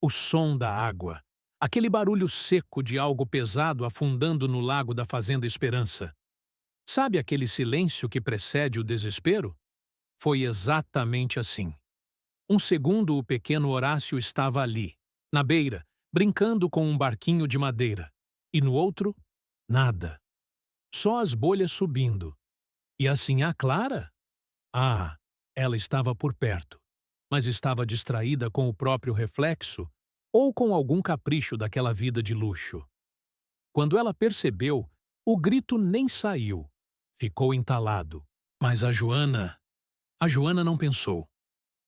O som da água, aquele barulho seco de algo pesado afundando no lago da Fazenda Esperança. Sabe aquele silêncio que precede o desespero? Foi exatamente assim. Um segundo o pequeno Horácio estava ali, na beira, brincando com um barquinho de madeira. E no outro, nada. Só as bolhas subindo. E assim a Clara? Ah, ela estava por perto, mas estava distraída com o próprio reflexo ou com algum capricho daquela vida de luxo. Quando ela percebeu, o grito nem saiu. Ficou entalado. Mas a Joana não pensou.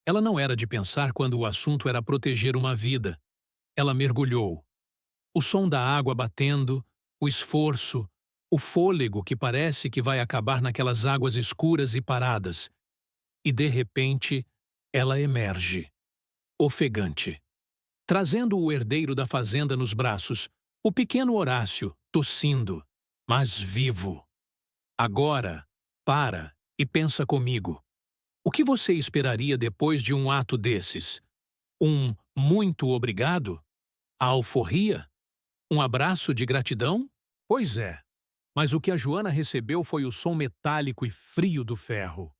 Ela não era de pensar quando o assunto era proteger uma vida. Ela mergulhou. O som da água batendo, o esforço, o fôlego que parece que vai acabar naquelas águas escuras e paradas. E, de repente, ela emerge, ofegante, trazendo o herdeiro da fazenda nos braços, o pequeno Horácio, tossindo, mas vivo. Agora, para e pensa comigo. O que você esperaria depois de um ato desses? Um muito obrigado? A alforria? Um abraço de gratidão? Pois é, mas o que a Joana recebeu foi o som metálico e frio do ferro.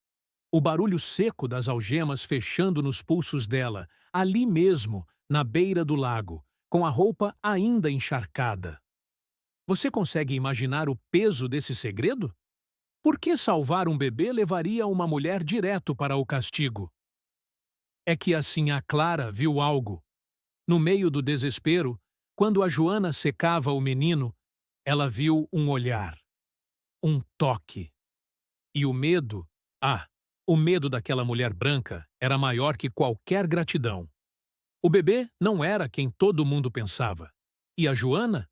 O barulho seco das algemas fechando nos pulsos dela, ali mesmo, na beira do lago, com a roupa ainda encharcada. Você consegue imaginar o peso desse segredo? Por que salvar um bebê levaria uma mulher direto para o castigo? É que assim a Clara viu algo. No meio do desespero, quando a Joana secava o menino, ela viu um olhar, um toque. E o medo, o medo daquela mulher branca era maior que qualquer gratidão. O bebê não era quem todo mundo pensava. E a Joana?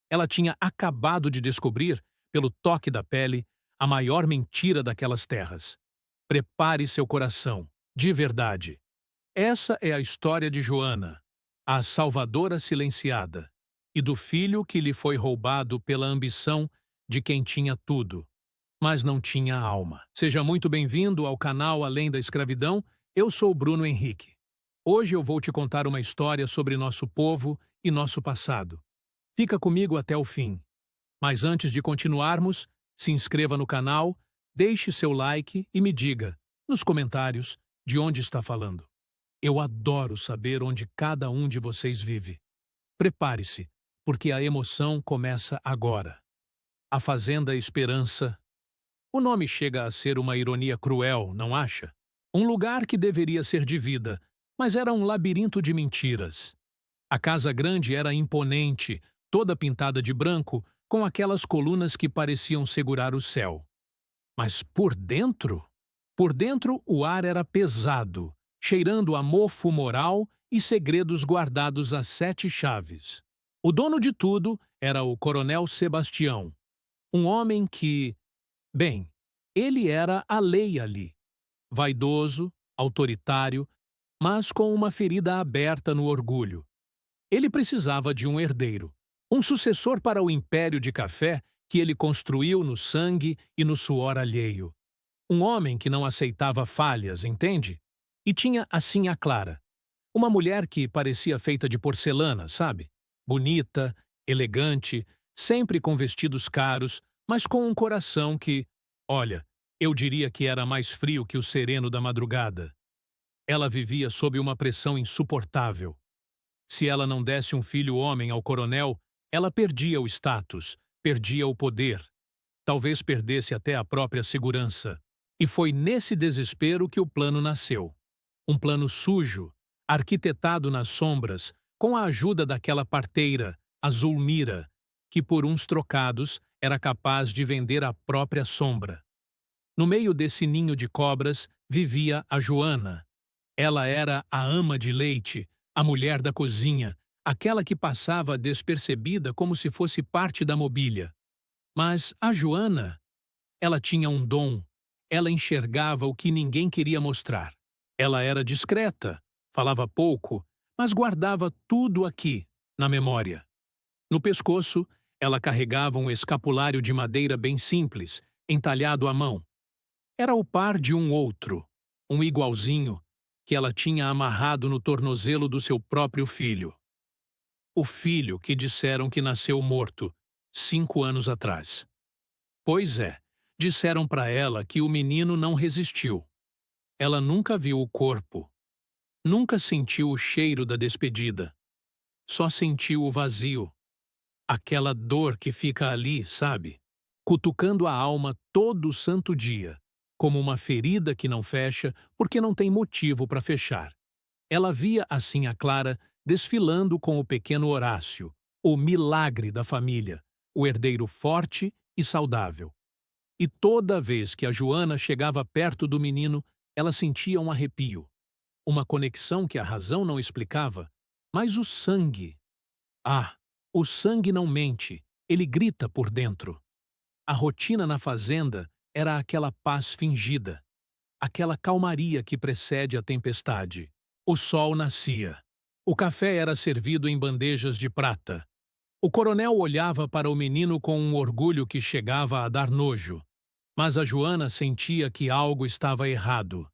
Ela tinha acabado de descobrir, pelo toque da pele, a maior mentira daquelas terras. Prepare seu coração, de verdade. Essa é a história de Joana, a salvadora silenciada, e do filho que lhe foi roubado pela ambição de quem tinha tudo, mas não tinha alma. Seja muito bem-vindo ao canal Além da Escravidão. Eu sou Bruno Henrique. Hoje eu vou te contar uma história sobre nosso povo e nosso passado. Fica comigo até o fim. Mas antes de continuarmos, se inscreva no canal, deixe seu like e me diga, nos comentários, de onde está falando. Eu adoro saber onde cada um de vocês vive. Prepare-se, porque a emoção começa agora. A Fazenda Esperança. O nome chega a ser uma ironia cruel, não acha? Um lugar que deveria ser de vida, mas era um labirinto de mentiras. A casa grande era imponente, toda pintada de branco, com aquelas colunas que pareciam segurar o céu. Mas por dentro? Por dentro o ar era pesado, cheirando a mofo moral e segredos guardados a 7 chaves. O dono de tudo era o Coronel Sebastião, um homem que, bem, ele era a lei ali. Vaidoso, autoritário, mas com uma ferida aberta no orgulho. Ele precisava de um herdeiro, um sucessor para o império de café que ele construiu no sangue e no suor alheio. Um homem que não aceitava falhas, entende? E tinha assim a Clara, uma mulher que parecia feita de porcelana, sabe? Bonita, elegante, sempre com vestidos caros, mas com um coração que, olha, eu diria que era mais frio que o sereno da madrugada. Ela vivia sob uma pressão insuportável. Se ela não desse um filho homem ao coronel, ela perdia o status, perdia o poder. Talvez perdesse até a própria segurança. E foi nesse desespero que o plano nasceu. Um plano sujo, arquitetado nas sombras, com a ajuda daquela parteira, a Zulmira, que por uns trocados era capaz de vender a própria sombra. No meio desse ninho de cobras vivia a Joana. Ela era a ama de leite, a mulher da cozinha, aquela que passava despercebida como se fosse parte da mobília. Mas a Joana, ela tinha um dom. Ela enxergava o que ninguém queria mostrar. Ela era discreta, falava pouco, mas guardava tudo aqui, na memória. No pescoço, ela carregava um escapulário de madeira bem simples, entalhado à mão. Era o par de um outro, um igualzinho, que ela tinha amarrado no tornozelo do seu próprio filho. O filho que disseram que nasceu morto 5 anos atrás. Pois é, disseram para ela que o menino não resistiu. Ela nunca viu o corpo, nunca sentiu o cheiro da despedida. Só sentiu o vazio, aquela dor que fica ali, sabe? Cutucando a alma todo santo dia, como uma ferida que não fecha porque não tem motivo para fechar. Ela via assim a Clara desfilando com o pequeno Horácio, o milagre da família, o herdeiro forte e saudável. E toda vez que a Joana chegava perto do menino, ela sentia um arrepio, uma conexão que a razão não explicava, mas o sangue. Ah, o sangue não mente, ele grita por dentro. A rotina na fazenda era aquela paz fingida, aquela calmaria que precede a tempestade. O sol nascia. O café era servido em bandejas de prata. O coronel olhava para o menino com um orgulho que chegava a dar nojo. Mas a Joana sentia que algo estava errado.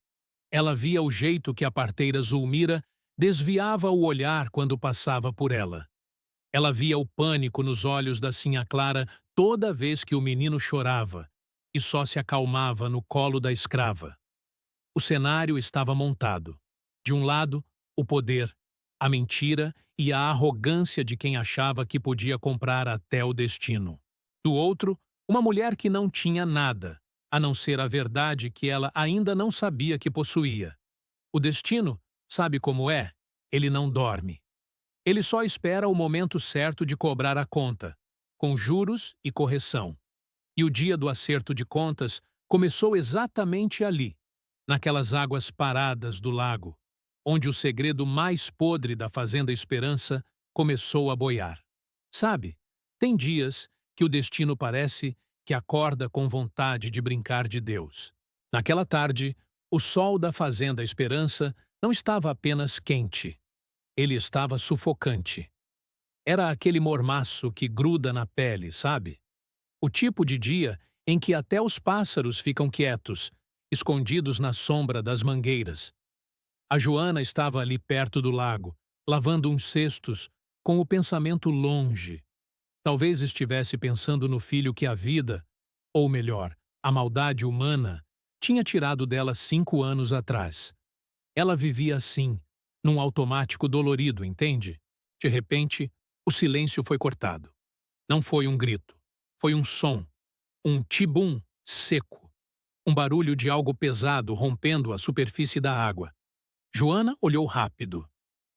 Ela via o jeito que a parteira Zulmira desviava o olhar quando passava por ela. Ela via o pânico nos olhos da Sinhá Clara toda vez que o menino chorava e só se acalmava no colo da escrava. O cenário estava montado. De um lado, o poder, a mentira e a arrogância de quem achava que podia comprar até o destino. Do outro, uma mulher que não tinha nada, a não ser a verdade que ela ainda não sabia que possuía. O destino, sabe como é? Ele não dorme. Ele só espera o momento certo de cobrar a conta, com juros e correção. E o dia do acerto de contas começou exatamente ali, naquelas águas paradas do lago, onde o segredo mais podre da Fazenda Esperança começou a boiar. Sabe, tem dias que o destino parece que acorda com vontade de brincar de Deus. Naquela tarde, o sol da Fazenda Esperança não estava apenas quente, ele estava sufocante. Era aquele mormaço que gruda na pele, sabe? O tipo de dia em que até os pássaros ficam quietos, escondidos na sombra das mangueiras. A Joana estava ali perto do lago, lavando uns cestos, com o pensamento longe. Talvez estivesse pensando no filho que a vida, ou melhor, a maldade humana, tinha tirado dela 5 anos atrás. Ela vivia assim, num automático dolorido, entende? De repente, o silêncio foi cortado. Não foi um grito, foi um som, um tibum seco, um barulho de algo pesado rompendo a superfície da água. Joana olhou rápido.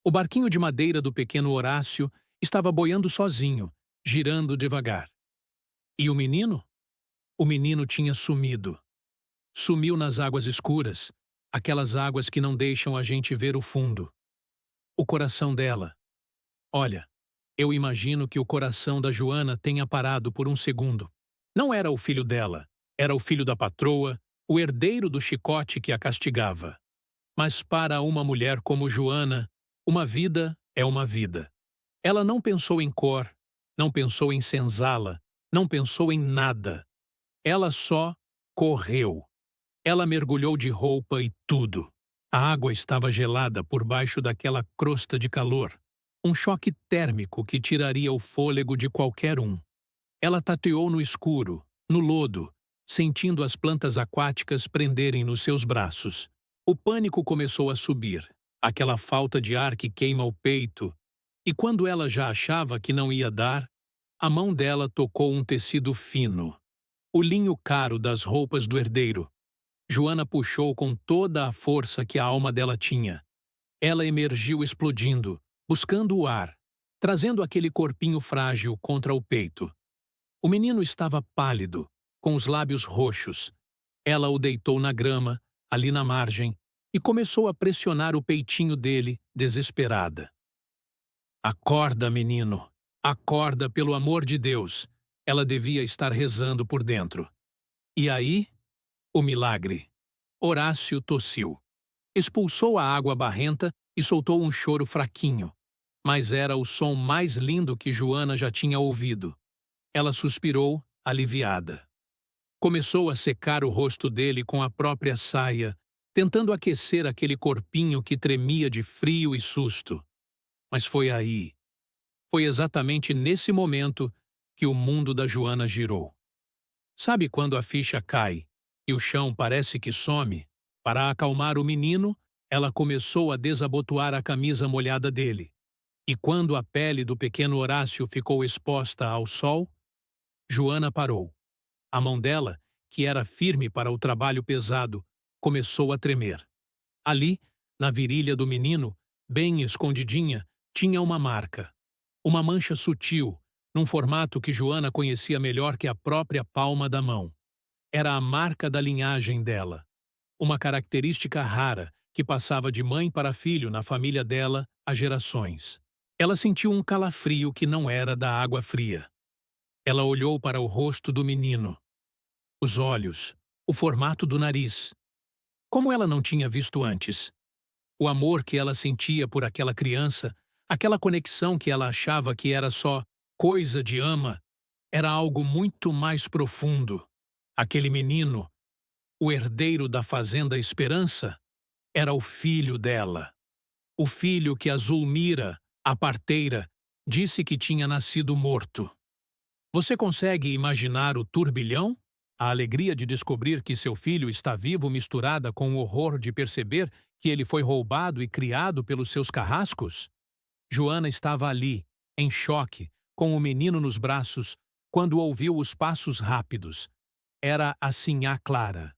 O barquinho de madeira do pequeno Horácio estava boiando sozinho, girando devagar. E o menino? O menino tinha sumido. Sumiu nas águas escuras, aquelas águas que não deixam a gente ver o fundo. O coração dela. Olha, eu imagino que o coração da Joana tenha parado por um segundo. Não era o filho dela, era o filho da patroa, o herdeiro do chicote que a castigava. Mas para uma mulher como Joana, uma vida é uma vida. Ela não pensou em cor, não pensou em senzala, não pensou em nada. Ela só correu. Ela mergulhou de roupa e tudo. A água estava gelada por baixo daquela crosta de calor. Um choque térmico que tiraria o fôlego de qualquer um. Ela tateou no escuro, no lodo, sentindo as plantas aquáticas prenderem nos seus braços. O pânico começou a subir, aquela falta de ar que queima o peito, e quando ela já achava que não ia dar, a mão dela tocou um tecido fino, o linho caro das roupas do herdeiro. Joana puxou com toda a força que a alma dela tinha. Ela emergiu explodindo, buscando o ar, trazendo aquele corpinho frágil contra o peito. O menino estava pálido, com os lábios roxos. Ela o deitou na grama, ali na margem, e começou a pressionar o peitinho dele, desesperada. Acorda, menino. Acorda, pelo amor de Deus. Ela devia estar rezando por dentro. E aí, o milagre. Horácio tossiu. Expulsou a água barrenta e soltou um choro fraquinho. Mas era o som mais lindo que Joana já tinha ouvido. Ela suspirou, aliviada. Começou a secar o rosto dele com a própria saia, tentando aquecer aquele corpinho que tremia de frio e susto. Mas foi exatamente nesse momento que o mundo da Joana girou. Sabe quando a ficha cai e o chão parece que some? Para acalmar o menino, ela começou a desabotoar a camisa molhada dele. E quando a pele do pequeno Horácio ficou exposta ao sol, Joana parou. A mão dela, que era firme para o trabalho pesado, começou a tremer. Ali, na virilha do menino, bem escondidinha, tinha uma marca. Uma mancha sutil, num formato que Joana conhecia melhor que a própria palma da mão. Era a marca da linhagem dela. Uma característica rara que passava de mãe para filho na família dela há gerações. Ela sentiu um calafrio que não era da água fria. Ela olhou para o rosto do menino. Os olhos, o formato do nariz. Como ela não tinha visto antes. O amor que ela sentia por aquela criança, aquela conexão que ela achava que era só coisa de ama, era algo muito mais profundo. Aquele menino, o herdeiro da Fazenda Esperança, era o filho dela. O filho que a Zulmira, a parteira, disse que tinha nascido morto. Você consegue imaginar o turbilhão? A alegria de descobrir que seu filho está vivo misturada com o horror de perceber que ele foi roubado e criado pelos seus carrascos? Joana estava ali, em choque, com o menino nos braços, quando ouviu os passos rápidos. Era a Sinhá Clara.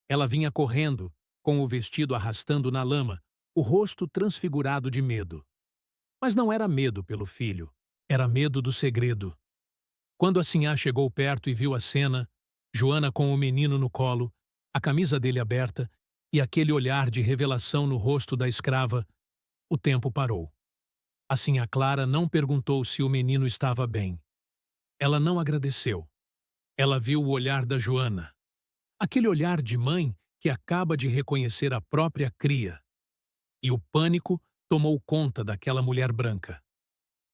Ela vinha correndo, com o vestido arrastando na lama, o rosto transfigurado de medo. Mas não era medo pelo filho, era medo do segredo. Quando a Sinhá chegou perto e viu a cena, Joana com o menino no colo, a camisa dele aberta e aquele olhar de revelação no rosto da escrava, o tempo parou. A Sinhá Clara não perguntou se o menino estava bem. Ela não agradeceu. Ela viu o olhar da Joana. Aquele olhar de mãe que acaba de reconhecer a própria cria. E o pânico tomou conta daquela mulher branca.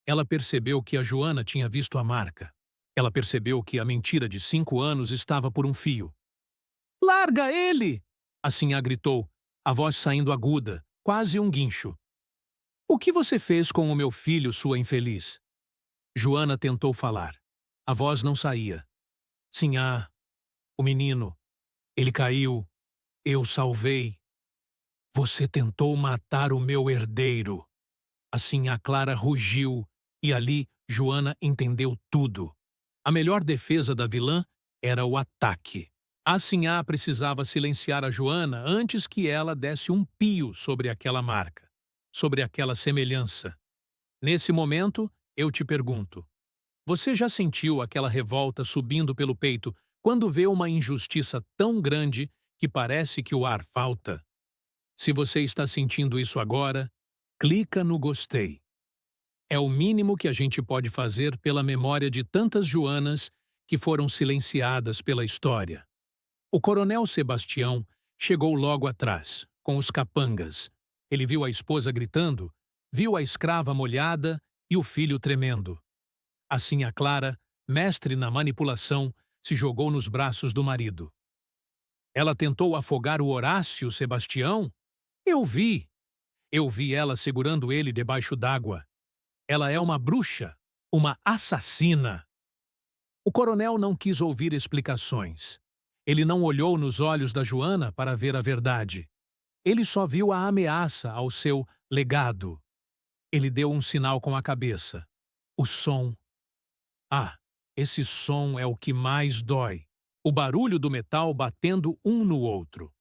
Ela percebeu que a Joana tinha visto a marca. Ela percebeu que a mentira de 5 anos estava por um fio. "Larga ele!" A Sinhá gritou, a voz saindo aguda, quase um guincho. "O que você fez com o meu filho, sua infeliz?" Joana tentou falar. A voz não saía. "Sinhá, o menino, ele caiu. Eu salvei. Você tentou matar o meu herdeiro." A Sinhá Clara rugiu, e ali Joana entendeu tudo. A melhor defesa da vilã era o ataque. A Sinhá precisava silenciar a Joana antes que ela desse um pio sobre aquela marca, sobre aquela semelhança. Nesse momento, eu te pergunto, você já sentiu aquela revolta subindo pelo peito quando vê uma injustiça tão grande que parece que o ar falta? Se você está sentindo isso agora, clica no gostei. É o mínimo que a gente pode fazer pela memória de tantas Joanas que foram silenciadas pela história. O coronel Sebastião chegou logo atrás, com os capangas. Ele viu a esposa gritando, viu a escrava molhada e o filho tremendo. Assim a Clara, mestre na manipulação, se jogou nos braços do marido. Ela tentou afogar o Horácio Sebastião? Eu vi. Eu vi ela segurando ele debaixo d'água. Ela é uma bruxa, uma assassina. O coronel não quis ouvir explicações. Ele não olhou nos olhos da Joana para ver a verdade. Ele só viu a ameaça ao seu legado. Ele deu um sinal com a cabeça. O som. Ah, esse som é o que mais dói. O barulho do metal batendo um no outro.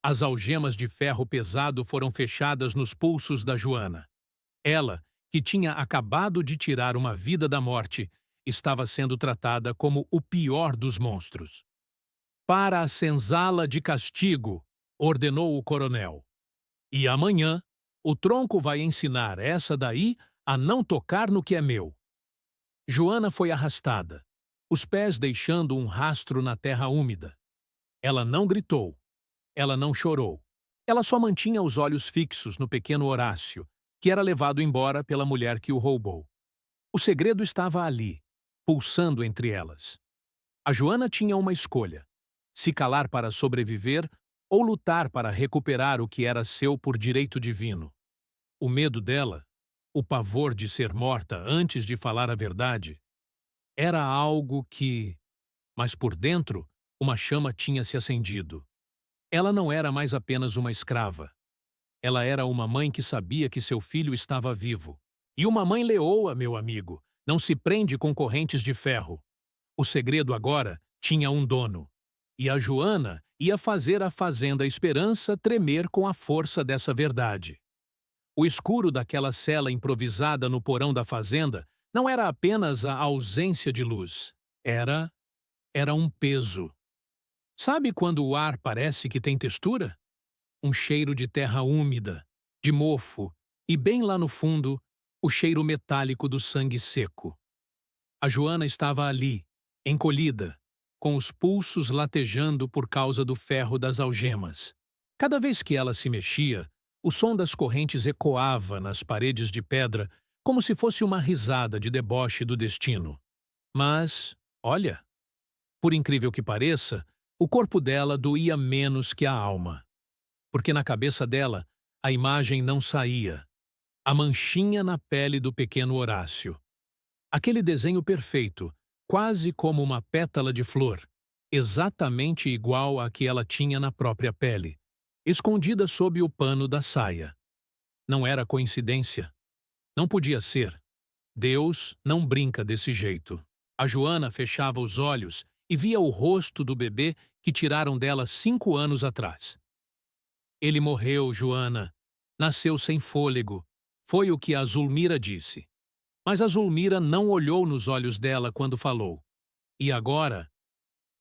As algemas de ferro pesado foram fechadas nos pulsos da Joana. Ela, que tinha acabado de tirar uma vida da morte, estava sendo tratada como o pior dos monstros. "Para a senzala de castigo", ordenou o coronel. "E amanhã, o tronco vai ensinar essa daí a não tocar no que é meu." Joana foi arrastada, os pés deixando um rastro na terra úmida. Ela não gritou. Ela não chorou. Ela só mantinha os olhos fixos no pequeno Horácio, que era levado embora pela mulher que o roubou. O segredo estava ali, pulsando entre elas. A Joana tinha uma escolha: se calar para sobreviver ou lutar para recuperar o que era seu por direito divino. O medo dela, o pavor de ser morta antes de falar a verdade, era algo que, mas por dentro, uma chama tinha se acendido. Ela não era mais apenas uma escrava. Ela era uma mãe que sabia que seu filho estava vivo. E uma mãe leoa, meu amigo, não se prende com correntes de ferro. O segredo agora tinha um dono. E a Joana ia fazer a Fazenda Esperança tremer com a força dessa verdade. O escuro daquela cela improvisada no porão da fazenda não era apenas a ausência de luz. Era um peso. Sabe quando o ar parece que tem textura? Um cheiro de terra úmida, de mofo, e bem lá no fundo, o cheiro metálico do sangue seco. A Joana estava ali, encolhida, com os pulsos latejando por causa do ferro das algemas. Cada vez que ela se mexia, o som das correntes ecoava nas paredes de pedra como se fosse uma risada de deboche do destino. Mas, olha, por incrível que pareça, o corpo dela doía menos que a alma. Porque na cabeça dela, a imagem não saía. A manchinha na pele do pequeno Horácio. Aquele desenho perfeito, quase como uma pétala de flor, exatamente igual à que ela tinha na própria pele, escondida sob o pano da saia. Não era coincidência. Não podia ser. Deus não brinca desse jeito. A Joana fechava os olhos e via o rosto do bebê que tiraram dela 5 anos atrás. Ele morreu, Joana. Nasceu sem fôlego. Foi o que a Zulmira disse. Mas a Zulmira não olhou nos olhos dela quando falou. E agora?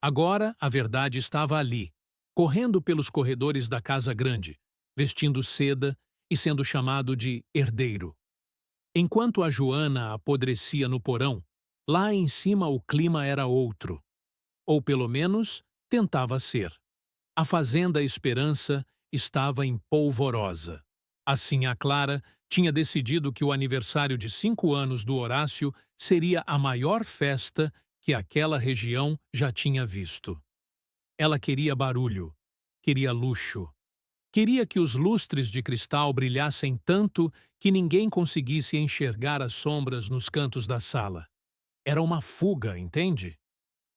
Agora a verdade estava ali, correndo pelos corredores da casa grande, vestindo seda e sendo chamado de herdeiro. Enquanto a Joana apodrecia no porão, lá em cima o clima era outro. Ou pelo menos tentava ser. A Fazenda Esperança estava em polvorosa. Assim, a Clara tinha decidido que o aniversário de 5 anos do Horácio seria a maior festa que aquela região já tinha visto. Ela queria barulho, queria luxo, queria que os lustres de cristal brilhassem tanto que ninguém conseguisse enxergar as sombras nos cantos da sala. Era uma fuga, entende?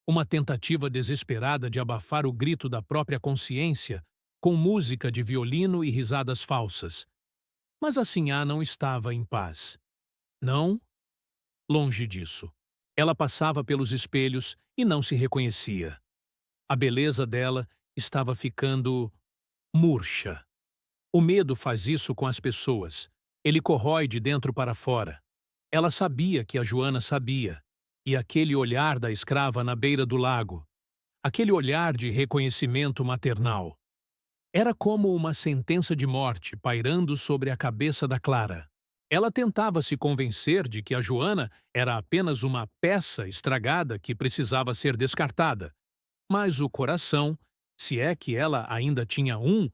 Uma tentativa desesperada de abafar o grito da própria consciência com música de violino e risadas falsas. Mas a Sinhá não estava em paz. Não, longe disso. Ela passava pelos espelhos e não se reconhecia. A beleza dela estava ficando murcha. O medo faz isso com as pessoas. Ele corrói de dentro para fora. Ela sabia que a Joana sabia. E aquele olhar da escrava na beira do lago, aquele olhar de reconhecimento maternal, era como uma sentença de morte pairando sobre a cabeça da Clara. Ela tentava se convencer de que a Joana era apenas uma peça estragada que precisava ser descartada. Mas o coração, se é que ela ainda tinha um,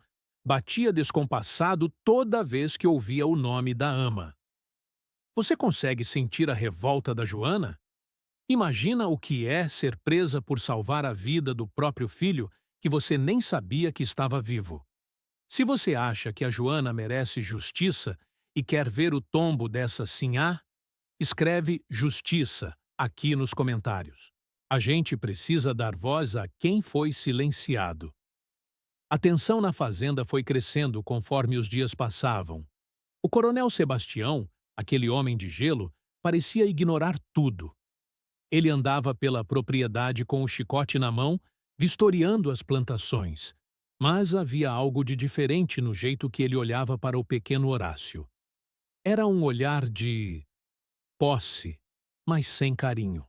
batia descompassado toda vez que ouvia o nome da ama. Você consegue sentir a revolta da Joana? Imagina o que é ser presa por salvar a vida do próprio filho que você nem sabia que estava vivo. Se você acha que a Joana merece justiça e quer ver o tombo dessa Sinhá, escreve justiça aqui nos comentários. A gente precisa dar voz a quem foi silenciado. A tensão na fazenda foi crescendo conforme os dias passavam. O coronel Sebastião, aquele homem de gelo, parecia ignorar tudo. Ele andava pela propriedade com o chicote na mão, vistoriando as plantações. Mas havia algo de diferente no jeito que ele olhava para o pequeno Horácio. Era um olhar de posse, mas sem carinho.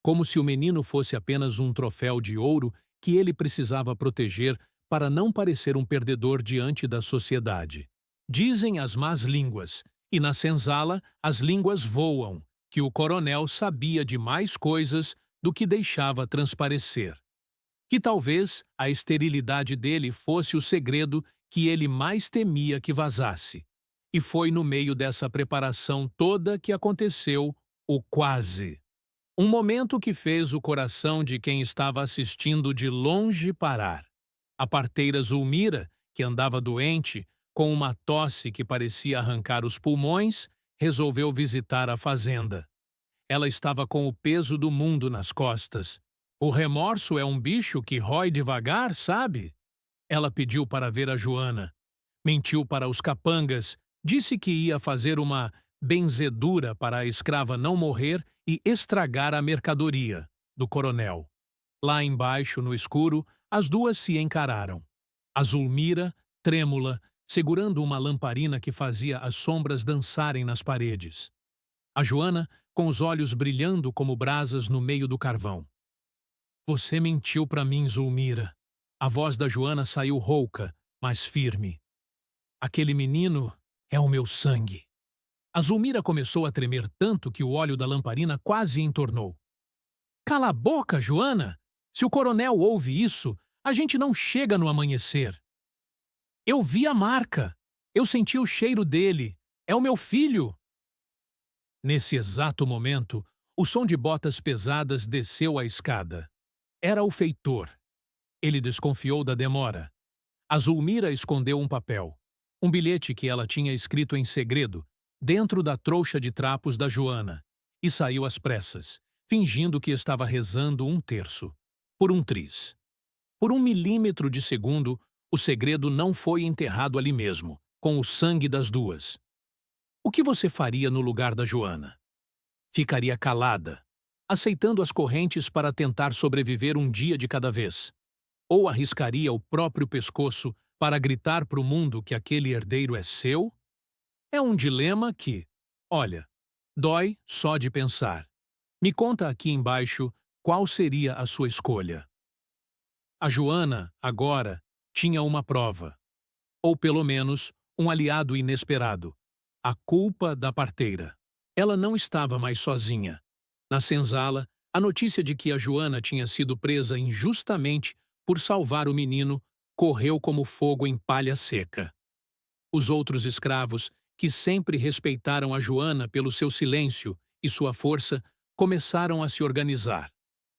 Como se o menino fosse apenas um troféu de ouro que ele precisava proteger para não parecer um perdedor diante da sociedade. Dizem as más línguas, e na senzala as línguas voam, que o coronel sabia de mais coisas do que deixava transparecer. Que talvez a esterilidade dele fosse o segredo que ele mais temia que vazasse. E foi no meio dessa preparação toda que aconteceu o quase. Um momento que fez o coração de quem estava assistindo de longe parar. A parteira Zulmira, que andava doente, com uma tosse que parecia arrancar os pulmões, resolveu visitar a fazenda. Ela estava com o peso do mundo nas costas. O remorso é um bicho que rói devagar, sabe? Ela pediu para ver a Joana. Mentiu para os capangas, disse que ia fazer uma benzedura para a escrava não morrer e estragar a mercadoria do coronel. Lá embaixo, no escuro, as duas se encararam. A Zulmira, trêmula, segurando uma lamparina que fazia as sombras dançarem nas paredes. A Joana, com os olhos brilhando como brasas no meio do carvão. Você mentiu para mim, Zulmira. A voz da Joana saiu rouca, mas firme. Aquele menino é o meu sangue. A Zulmira começou a tremer tanto que o óleo da lamparina quase entornou. Cala a boca, Joana! Se o coronel ouve isso, a gente não chega no amanhecer. Eu vi a marca. Eu senti o cheiro dele. É o meu filho. Nesse exato momento, o som de botas pesadas desceu a escada. Era o feitor. Ele desconfiou da demora. A Zulmira escondeu um papel. Um bilhete que ela tinha escrito em segredo, dentro da trouxa de trapos da Joana, e saiu às pressas, fingindo que estava rezando um terço, por um triz. Por 1 milímetro de segundo, o segredo não foi enterrado ali mesmo, com o sangue das duas. O que você faria no lugar da Joana? Ficaria calada, aceitando as correntes para tentar sobreviver um dia de cada vez? Ou arriscaria o próprio pescoço para gritar para o mundo que aquele herdeiro é seu? É um dilema que, olha, dói só de pensar. Me conta aqui embaixo qual seria a sua escolha. A Joana, agora, tinha uma prova. Ou pelo menos, um aliado inesperado. A culpa da parteira. Ela não estava mais sozinha. Na senzala, a notícia de que a Joana tinha sido presa injustamente por salvar o menino correu como fogo em palha seca. Os outros escravos, que sempre respeitaram a Joana pelo seu silêncio e sua força, começaram a se organizar.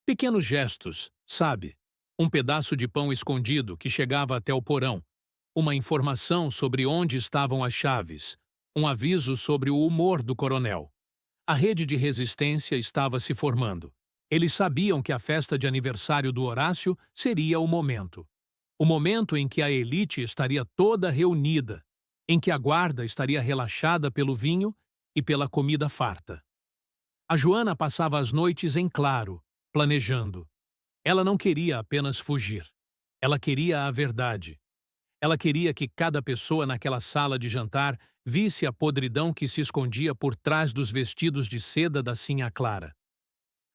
Pequenos gestos, sabe? Um pedaço de pão escondido que chegava até o porão, uma informação sobre onde estavam as chaves, um aviso sobre o humor do coronel. A rede de resistência estava se formando. Eles sabiam que a festa de aniversário do Horácio seria o momento. O momento em que a elite estaria toda reunida, em que a guarda estaria relaxada pelo vinho e pela comida farta. A Joana passava as noites em claro, planejando. Ela não queria apenas fugir. Ela queria a verdade. Ela queria que cada pessoa naquela sala de jantar visse a podridão que se escondia por trás dos vestidos de seda da Sinhá Clara.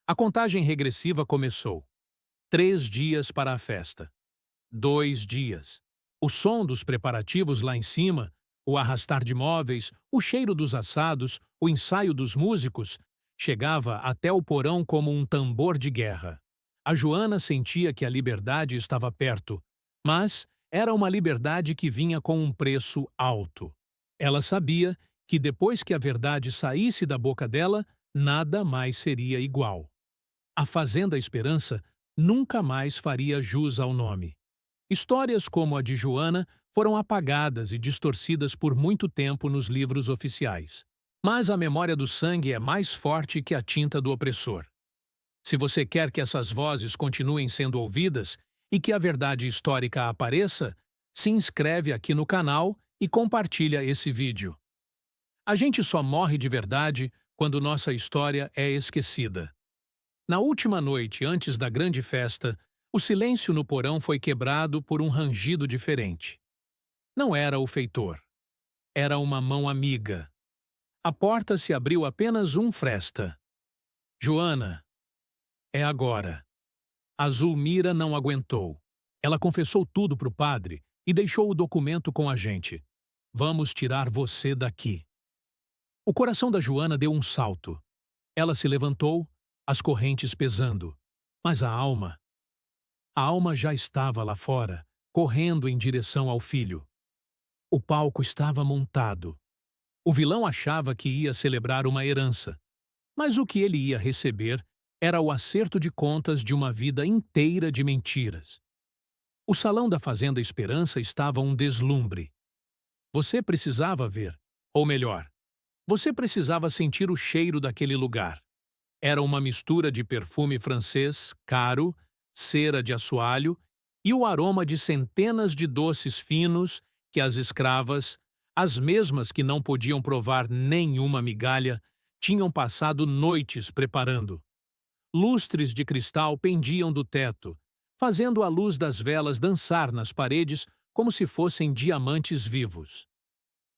A contagem regressiva começou. 3 dias para a festa. 2 dias. O som dos preparativos lá em cima, o arrastar de móveis, o cheiro dos assados, o ensaio dos músicos, chegava até o porão como um tambor de guerra. A Joana sentia que a liberdade estava perto, mas era uma liberdade que vinha com um preço alto. Ela sabia que depois que a verdade saísse da boca dela, nada mais seria igual. A Fazenda Esperança nunca mais faria jus ao nome. Histórias como a de Joana foram apagadas e distorcidas por muito tempo nos livros oficiais. Mas a memória do sangue é mais forte que a tinta do opressor. Se você quer que essas vozes continuem sendo ouvidas e que a verdade histórica apareça, se inscreve aqui no canal e compartilha esse vídeo. A gente só morre de verdade quando nossa história é esquecida. Na última noite antes da grande festa, o silêncio no porão foi quebrado por um rangido diferente. Não era o feitor. Era uma mão amiga. A porta se abriu apenas um fresta. Joana, é agora. A Zulmira não aguentou. Ela confessou tudo para o padre e deixou o documento com a gente. Vamos tirar você daqui. O coração da Joana deu um salto. Ela se levantou, as correntes pesando. Mas a alma já estava lá fora, correndo em direção ao filho. O palco estava montado. O vilão achava que ia celebrar uma herança, mas o que ele ia receber era o acerto de contas de uma vida inteira de mentiras. O salão da Fazenda Esperança estava um deslumbre. Você precisava ver, ou melhor, você precisava sentir o cheiro daquele lugar. Era uma mistura de perfume francês, caro, cera de assoalho e o aroma de centenas de doces finos que as escravas, as mesmas que não podiam provar nenhuma migalha, tinham passado noites preparando. Lustres de cristal pendiam do teto, fazendo a luz das velas dançar nas paredes como se fossem diamantes vivos.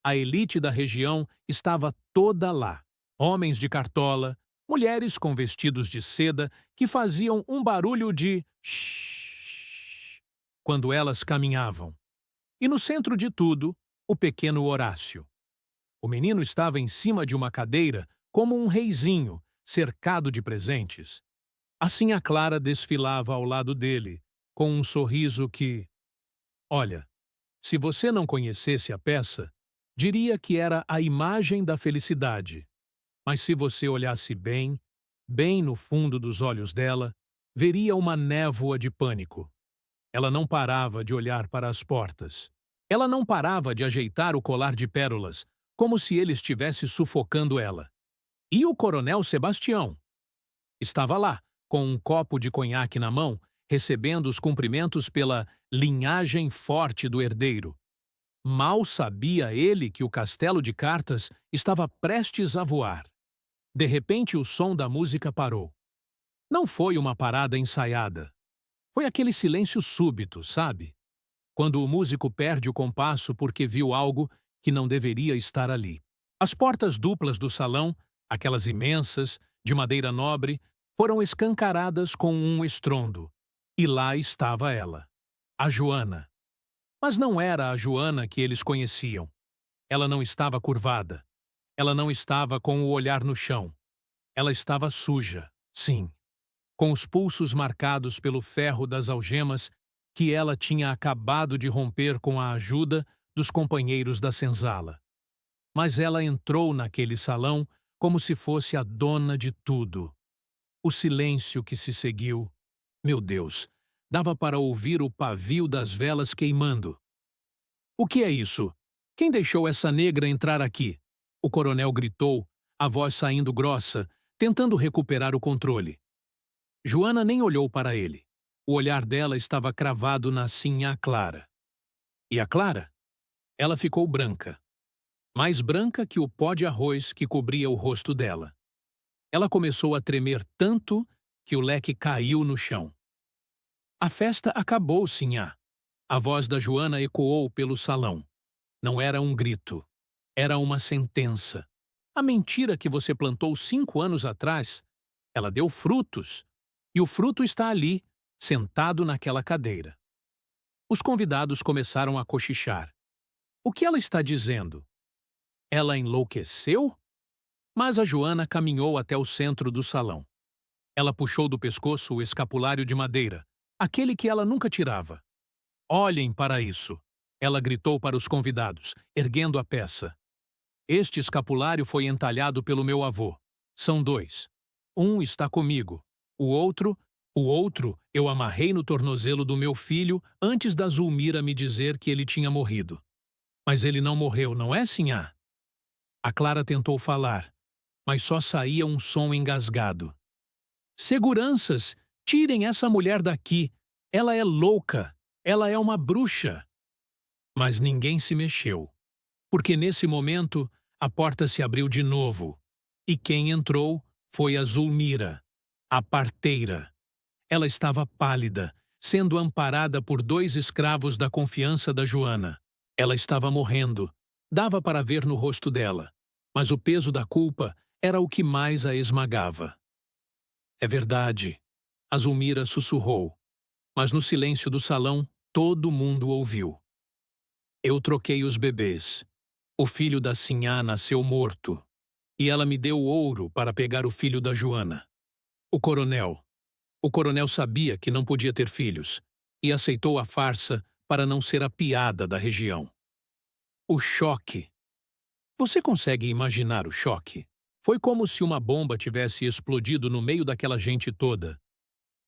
A elite da região estava toda lá. Homens de cartola, mulheres com vestidos de seda que faziam um barulho de shhh quando elas caminhavam. E no centro de tudo, o pequeno Horácio. O menino estava em cima de uma cadeira como um reizinho, cercado de presentes. Assim a Clara desfilava ao lado dele, com um sorriso que... Olha, se você não conhecesse a peça, diria que era a imagem da felicidade. Mas se você olhasse bem, bem no fundo dos olhos dela, veria uma névoa de pânico. Ela não parava de olhar para as portas. Ela não parava de ajeitar o colar de pérolas, como se ele estivesse sufocando ela. E o coronel Sebastião? Estava lá, com um copo de conhaque na mão, recebendo os cumprimentos pela linhagem forte do herdeiro. Mal sabia ele que o castelo de cartas estava prestes a voar. De repente, o som da música parou. Não foi uma parada ensaiada. Foi aquele silêncio súbito, sabe? Quando o músico perde o compasso porque viu algo que não deveria estar ali. As portas duplas do salão, aquelas imensas, de madeira nobre, foram escancaradas com um estrondo. E lá estava ela, a Joana. Mas não era a Joana que eles conheciam. Ela não estava curvada. Ela não estava com o olhar no chão. Ela estava suja, sim, com os pulsos marcados pelo ferro das algemas que ela tinha acabado de romper com a ajuda dos companheiros da senzala. Mas ela entrou naquele salão como se fosse a dona de tudo. O silêncio que se seguiu, meu Deus, dava para ouvir o pavio das velas queimando. O que é isso? Quem deixou essa negra entrar aqui? O coronel gritou, a voz saindo grossa, tentando recuperar o controle. Joana nem olhou para ele. O olhar dela estava cravado na Sinhá Clara. E a Clara? Ela ficou branca. Mais branca que o pó de arroz que cobria o rosto dela. Ela começou a tremer tanto que o leque caiu no chão. A festa acabou, Sinhá. A voz da Joana ecoou pelo salão. Não era um grito. Era uma sentença. A mentira que você plantou 5 anos atrás, ela deu frutos. E o fruto está ali, sentado naquela cadeira. Os convidados começaram a cochichar. O que ela está dizendo? Ela enlouqueceu? Mas a Joana caminhou até o centro do salão. Ela puxou do pescoço o escapulário de madeira, aquele que ela nunca tirava. Olhem para isso! Ela gritou para os convidados, erguendo a peça. Este escapulário foi entalhado pelo meu avô. São 2. Um está comigo. O outro eu amarrei no tornozelo do meu filho antes da Zulmira me dizer que ele tinha morrido. Mas ele não morreu, não é, Sinhá? A Clara tentou falar, mas só saía um som engasgado. Seguranças! Tirem essa mulher daqui! Ela é louca! Ela é uma bruxa! Mas ninguém se mexeu, porque nesse momento a porta se abriu de novo, e quem entrou foi a Zulmira, a parteira. Ela estava pálida, sendo amparada por 2 escravos da confiança da Joana. Ela estava morrendo. Dava para ver no rosto dela, mas o peso da culpa era o que mais a esmagava. É verdade, a Zulmira sussurrou, mas no silêncio do salão todo mundo ouviu. Eu troquei os bebês. O filho da Sinhá nasceu morto, e ela me deu ouro para pegar o filho da Joana. O coronel sabia que não podia ter filhos, e aceitou a farsa para não ser a piada da região. O choque. Você consegue imaginar o choque? Foi como se uma bomba tivesse explodido no meio daquela gente toda.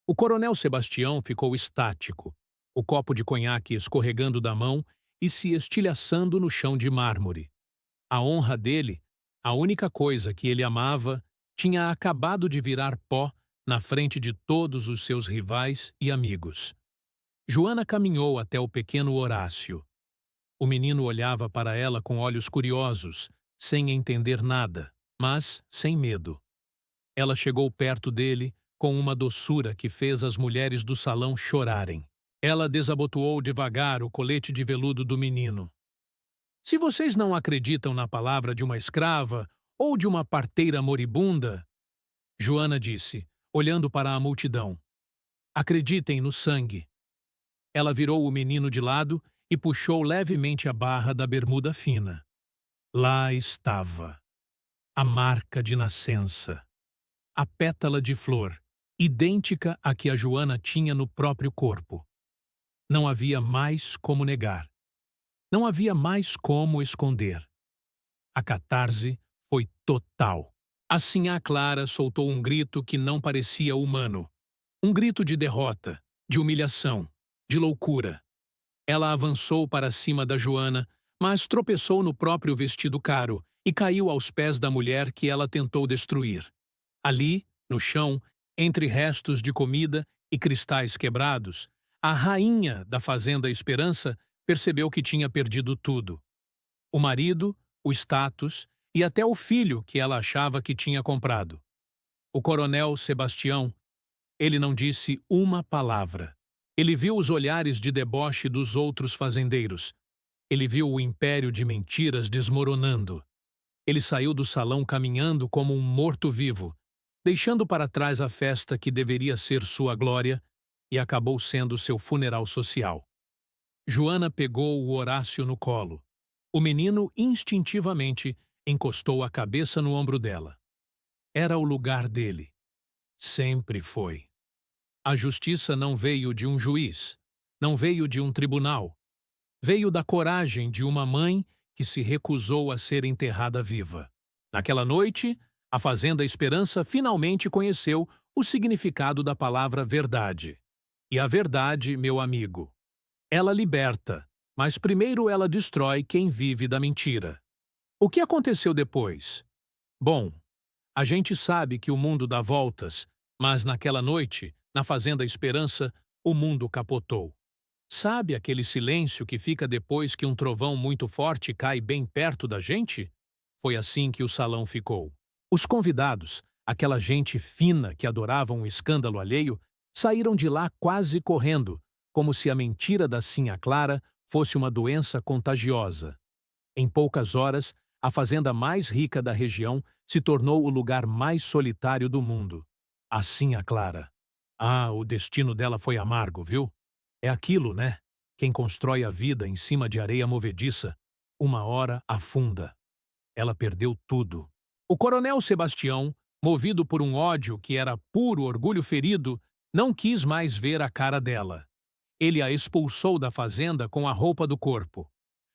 O coronel Sebastião ficou estático, o copo de conhaque escorregando da mão e se estilhaçando no chão de mármore. A honra dele, a única coisa que ele amava, tinha acabado de virar pó na frente de todos os seus rivais e amigos. Joana caminhou até o pequeno Horácio. O menino olhava para ela com olhos curiosos, sem entender nada, mas sem medo. Ela chegou perto dele com uma doçura que fez as mulheres do salão chorarem. Ela desabotoou devagar o colete de veludo do menino. Se vocês não acreditam na palavra de uma escrava ou de uma parteira moribunda, Joana disse, olhando para a multidão, acreditem no sangue. Ela virou o menino de lado e puxou levemente a barra da bermuda fina. Lá estava. A marca de nascença. A pétala de flor, idêntica à que a Joana tinha no próprio corpo. Não havia mais como negar. Não havia mais como esconder. A catarse foi total. A sinhá Clara soltou um grito que não parecia humano. Um grito de derrota, de humilhação, de loucura. Ela avançou para cima da Joana, mas tropeçou no próprio vestido caro e caiu aos pés da mulher que ela tentou destruir. Ali, no chão, entre restos de comida e cristais quebrados, a rainha da Fazenda Esperança percebeu que tinha perdido tudo. O marido, o status e até o filho que ela achava que tinha comprado. O coronel Sebastião, ele não disse uma palavra. Ele viu os olhares de deboche dos outros fazendeiros. Ele viu o império de mentiras desmoronando. Ele saiu do salão caminhando como um morto-vivo, deixando para trás a festa que deveria ser sua glória e acabou sendo seu funeral social. Joana pegou o Horácio no colo. O menino, instintivamente, encostou a cabeça no ombro dela. Era o lugar dele. Sempre foi. A justiça não veio de um juiz, não veio de um tribunal. Veio da coragem de uma mãe que se recusou a ser enterrada viva. Naquela noite, a Fazenda Esperança finalmente conheceu o significado da palavra verdade. E a verdade, meu amigo, ela liberta, mas primeiro ela destrói quem vive da mentira. O que aconteceu depois? Bom, a gente sabe que o mundo dá voltas, mas naquela noite, na Fazenda Esperança, o mundo capotou. Sabe aquele silêncio que fica depois que um trovão muito forte cai bem perto da gente? Foi assim que o salão ficou. Os convidados, aquela gente fina que adorava um escândalo alheio, saíram de lá quase correndo, como se a mentira da Sinhá Clara fosse uma doença contagiosa. Em poucas horas, a fazenda mais rica da região se tornou o lugar mais solitário do mundo. A Sinhá Clara. Ah, o destino dela foi amargo, viu? É aquilo, né? Quem constrói a vida em cima de areia movediça, uma hora afunda. Ela perdeu tudo. O coronel Sebastião, movido por um ódio que era puro orgulho ferido, não quis mais ver a cara dela. Ele a expulsou da fazenda com a roupa do corpo.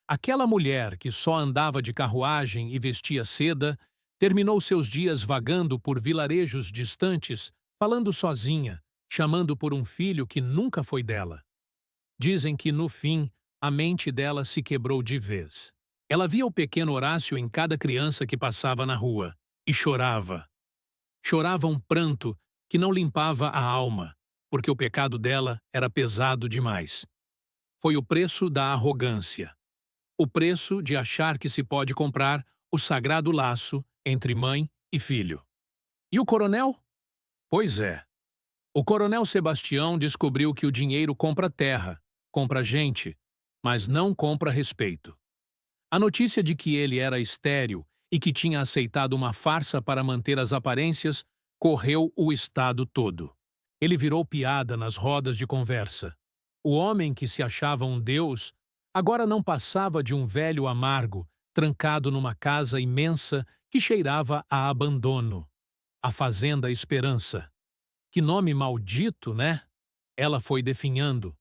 Aquela mulher que só andava de carruagem e vestia seda, terminou seus dias vagando por vilarejos distantes, falando sozinha, chamando por um filho que nunca foi dela. Dizem que, no fim, a mente dela se quebrou de vez. Ela via o pequeno Horácio em cada criança que passava na rua, e chorava. Chorava um pranto que não limpava a alma, porque o pecado dela era pesado demais. Foi o preço da arrogância. O preço de achar que se pode comprar o sagrado laço entre mãe e filho. E o coronel? Pois é. O coronel Sebastião descobriu que o dinheiro compra terra, compra gente, mas não compra respeito. A notícia de que ele era estéril e que tinha aceitado uma farsa para manter as aparências correu o estado todo. Ele virou piada nas rodas de conversa. O homem que se achava um deus agora não passava de um velho amargo, trancado numa casa imensa que cheirava a abandono. A Fazenda Esperança. Que nome maldito, né? Ela foi definhando.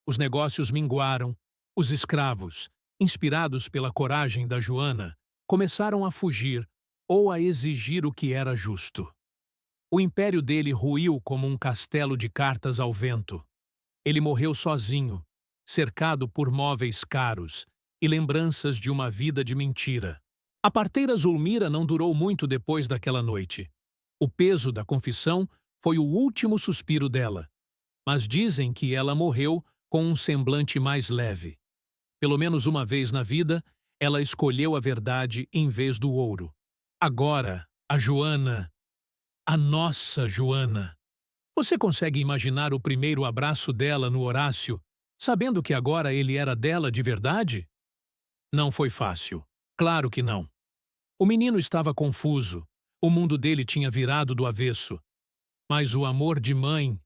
Os negócios minguaram. Os escravos, inspirados pela coragem da Joana, começaram a fugir ou a exigir o que era justo. O império dele ruiu como um castelo de cartas ao vento. Ele morreu sozinho, cercado por móveis caros e lembranças de uma vida de mentira. A parteira Zulmira não durou muito depois daquela noite. O peso da confissão foi o último suspiro dela, mas dizem que ela morreu com um semblante mais leve. Pelo menos uma vez na vida, ela escolheu a verdade em vez do ouro. Agora, a Joana, a nossa Joana. Você consegue imaginar o primeiro abraço dela no Horácio, sabendo que agora ele era dela de verdade? Não foi fácil. Claro que não. O menino estava confuso. O mundo dele tinha virado do avesso. Mas o amor de mãe...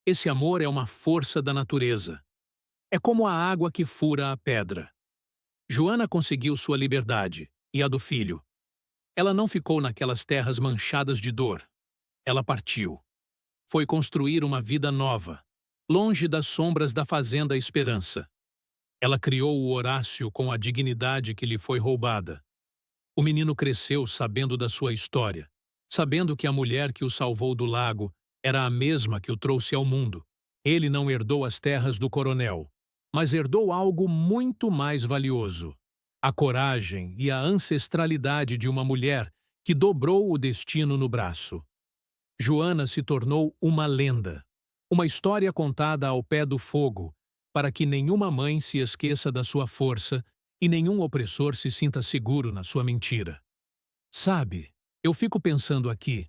esse amor é uma força da natureza. É como a água que fura a pedra. Joana conseguiu sua liberdade, e a do filho. Ela não ficou naquelas terras manchadas de dor. Ela partiu. Foi construir uma vida nova, longe das sombras da fazenda Esperança. Ela criou o Horácio com a dignidade que lhe foi roubada. O menino cresceu sabendo da sua história, sabendo que a mulher que o salvou do lago era a mesma que o trouxe ao mundo. Ele não herdou as terras do coronel, mas herdou algo muito mais valioso: a coragem e a ancestralidade de uma mulher que dobrou o destino no braço. Joana se tornou uma lenda, uma história contada ao pé do fogo, para que nenhuma mãe se esqueça da sua força e nenhum opressor se sinta seguro na sua mentira. Sabe, eu fico pensando aqui.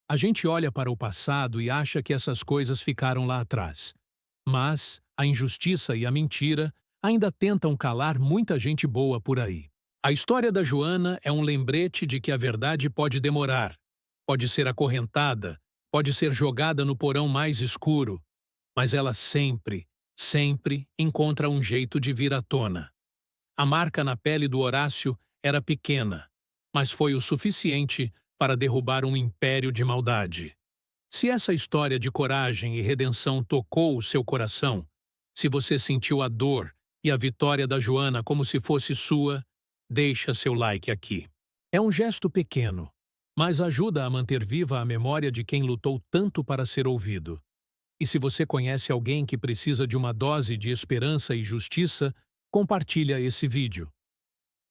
A gente olha para o passado e acha que essas coisas ficaram lá atrás. Mas a injustiça e a mentira ainda tentam calar muita gente boa por aí. A história da Joana é um lembrete de que a verdade pode demorar, pode ser acorrentada, pode ser jogada no porão mais escuro, mas ela sempre, sempre encontra um jeito de vir à tona. A marca na pele do Horácio era pequena, mas foi o suficiente para derrubar um império de maldade. Se essa história de coragem e redenção tocou o seu coração, se você sentiu a dor e a vitória da Joana como se fosse sua, deixa seu like aqui. É um gesto pequeno, mas ajuda a manter viva a memória de quem lutou tanto para ser ouvido. E se você conhece alguém que precisa de uma dose de esperança e justiça, compartilha esse vídeo.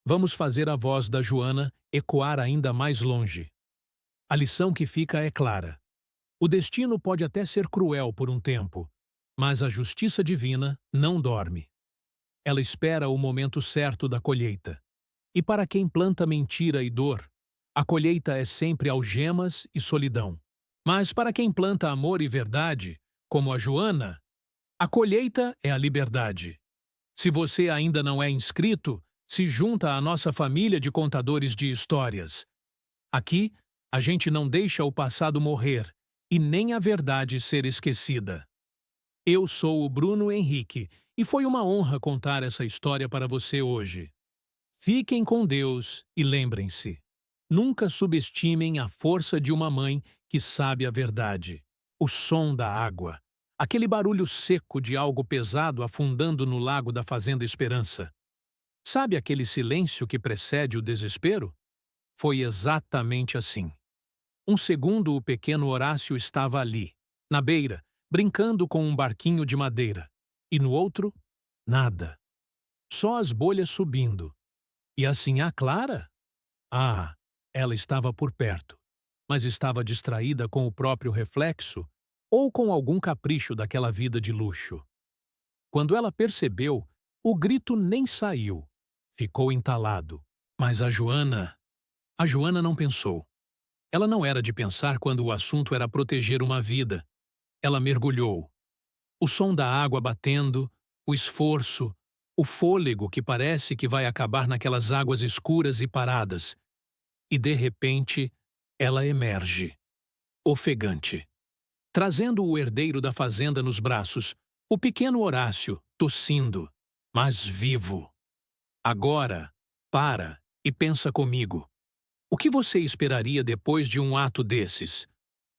Vamos fazer a voz da Joana ecoar ainda mais longe. A lição que fica é clara. O destino pode até ser cruel por um tempo, mas a justiça divina não dorme. Ela espera o momento certo da colheita. E para quem planta mentira e dor, a colheita é sempre algemas e solidão. Mas para quem planta amor e verdade, como a Joana, a colheita é a liberdade. Se você ainda não é inscrito, se junta à nossa família de contadores de histórias. Aqui, a gente não deixa o passado morrer e nem a verdade ser esquecida. Eu sou o Bruno Henrique e foi uma honra contar essa história para você hoje. Fiquem com Deus e lembrem-se, nunca subestimem a força de uma mãe que sabe a verdade. O som da água, aquele barulho seco de algo pesado afundando no lago da Fazenda Esperança. Sabe aquele silêncio que precede o desespero? Foi exatamente assim. Um segundo o pequeno Horácio estava ali, na beira, brincando com um barquinho de madeira. E no outro, nada. Só as bolhas subindo. E assim a Clara? Ela estava por perto, mas estava distraída com o próprio reflexo ou com algum capricho daquela vida de luxo. Quando ela percebeu, o grito nem saiu. Ficou entalado. Mas a Joana não pensou. Ela não era de pensar quando o assunto era proteger uma vida. Ela mergulhou. O som da água batendo, o esforço, o fôlego que parece que vai acabar naquelas águas escuras e paradas. E, de repente, ela emerge, ofegante, trazendo o herdeiro da fazenda nos braços, o pequeno Horácio, tossindo, mas vivo. Agora, para e pensa comigo. O que você esperaria depois de um ato desses?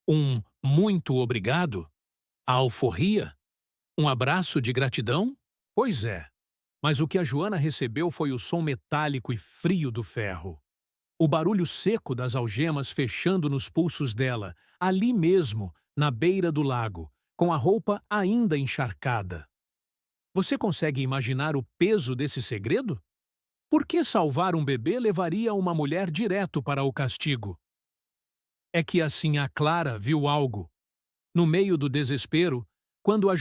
Um muito obrigado? A alforria? Um abraço de gratidão? Pois é, mas o que a Joana recebeu foi o som metálico e frio do ferro. O barulho seco das algemas fechando nos pulsos dela, ali mesmo, na beira do lago, com a roupa ainda encharcada. Você consegue imaginar o peso desse segredo? Por que salvar um bebê levaria uma mulher direto para o castigo? É que assim a Clara viu algo. No meio do desespero, quando a